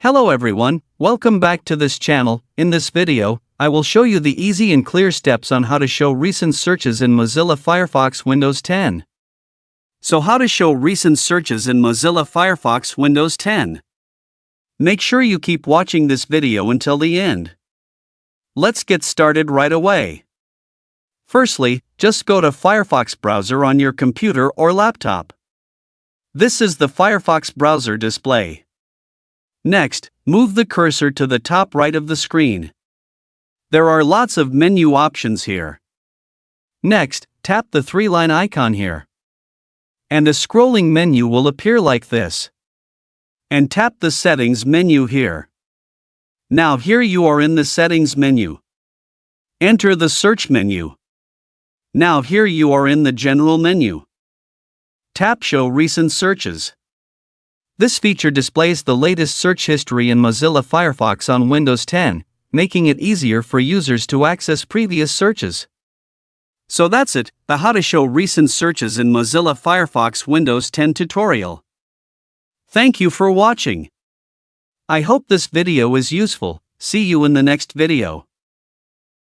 Hello everyone, welcome back to this channel. In this video, I will show you the easy and clear steps on how to show recent searches in Mozilla Firefox Windows 10. So how to show recent searches in Mozilla Firefox Windows 10. Make sure you keep watching this video until the end. Let's get started right away. Firstly, just go to Firefox browser on your computer or laptop. This is the Firefox browser display. Next, move the cursor to the top right of the screen. There are lots of menu options here. Next, tap the three-line icon here. And a scrolling menu will appear like this. And tap the Settings menu here. Now here you are in the Settings menu. Enter the Search menu. Now here you are in the General menu. Tap Show Recent Searches. This feature displays the latest search history in Mozilla Firefox on Windows 10, making it easier for users to access previous searches. So that's it, the how to show recent searches in Mozilla Firefox Windows 10 tutorial. Thank you for watching. I hope this video is useful. See you in the next video.